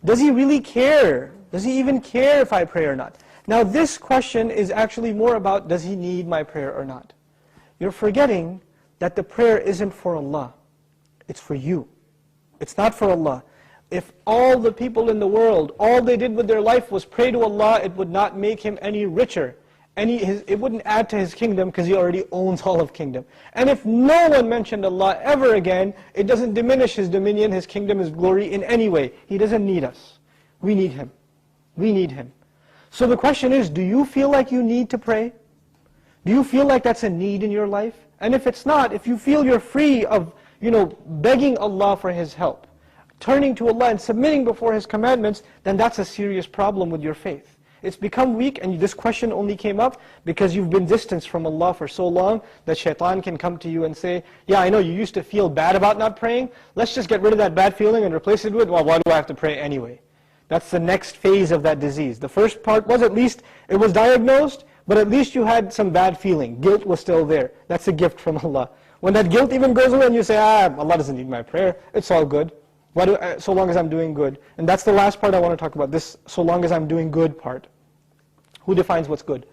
Does He really care? Does He even care if I pray or not? Now this question is actually more about, does He need my prayer or not? You're forgetting that the prayer isn't for Allah. It's for you. It's not for Allah. If all the people in the world, all they did with their life was pray to Allah, it would not make Him any richer. It wouldn't add to His kingdom because He already owns all of kingdom. And if no one mentioned Allah ever again, it doesn't diminish His dominion, His kingdom, His glory in any way. He doesn't need us. We need Him. We need Him. So the question is, do you feel like you need to pray? Do you feel like that's a need in your life? And if it's not, if you feel you're free of, begging Allah for His help, turning to Allah and submitting before His commandments, then that's a serious problem with your faith. It's become weak, and this question only came up because you've been distanced from Allah for so long that shaitan can come to you and say, yeah, I know you used to feel bad about not praying, let's just get rid of that bad feeling and replace it with, well, why do I have to pray anyway? That's the next phase of that disease. The first part was at least, it was diagnosed, but at least you had some bad feeling. Guilt was still there. That's a gift from Allah. When that guilt even goes away and you say, Allah doesn't need my prayer, it's all good. So long as I'm doing good. And that's the last part I want to talk about, this so long as I'm doing good part. Who defines what's good?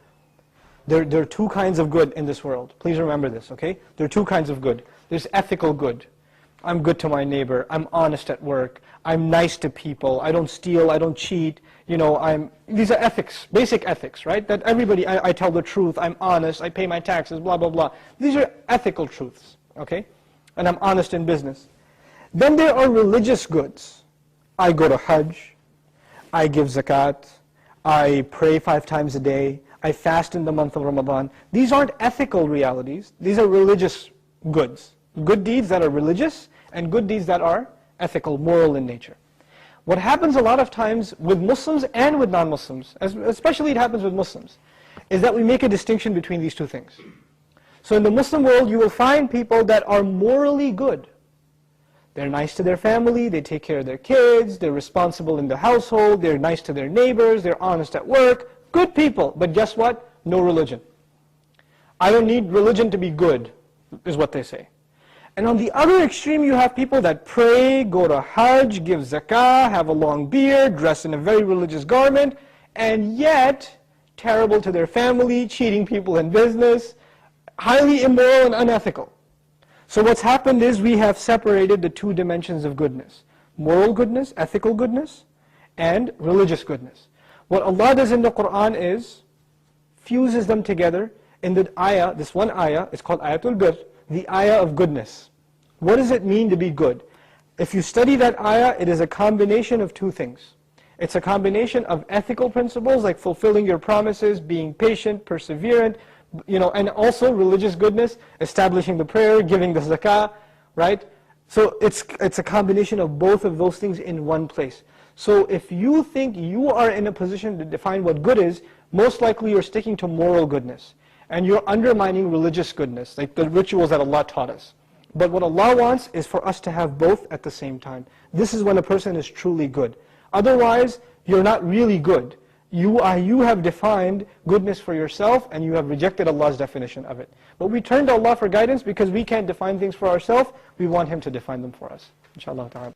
There are two kinds of good in this world. Please remember this, okay? There are two kinds of good. There's ethical good. I'm good to my neighbor, I'm honest at work, I'm nice to people, I don't steal, I don't cheat, these are ethics, basic ethics, right? That everybody, I tell the truth, I'm honest, I pay my taxes, blah, blah, blah. These are ethical truths, okay? And I'm honest in business. Then there are religious goods. I go to Hajj, I give zakat, I pray 5 times a day, I fast in the month of Ramadan. These aren't ethical realities, these are religious goods. Good deeds that are religious, and good deeds that are ethical, moral in nature. What happens a lot of times with Muslims and with non-Muslims, especially it happens with Muslims, is that we make a distinction between these two things. So in the Muslim world, you will find people that are morally good. They're nice to their family, they take care of their kids, they're responsible in the household, they're nice to their neighbors, they're honest at work, good people. But guess what? No religion. I don't need religion to be good, is what they say. And on the other extreme, you have people that pray, go to Hajj, give zakah, have a long beard, dress in a very religious garment, and yet terrible to their family, cheating people in business, highly immoral and unethical. So what's happened is we have separated the two dimensions of goodness. Moral goodness, ethical goodness, and religious goodness. What Allah does in the Qur'an is, fuses them together in the ayah, this one ayah, it's called Ayatul Bir, the ayah of goodness. What does it mean to be good? If you study that ayah, it is a combination of two things. It's a combination of ethical principles like fulfilling your promises, being patient, perseverant, and also religious goodness, establishing the prayer, giving the zakah, right? So it's a combination of both of those things in one place. So if you think you are in a position to define what good is, most likely you're sticking to moral goodness. And you're undermining religious goodness, like the rituals that Allah taught us. But what Allah wants is for us to have both at the same time. This is when a person is truly good. Otherwise, you're not really good. You have defined goodness for yourself and you have rejected Allah's definition of it. But we turn to Allah for guidance because we can't define things for ourselves. We want Him to define them for us. Inshallah ta'ala.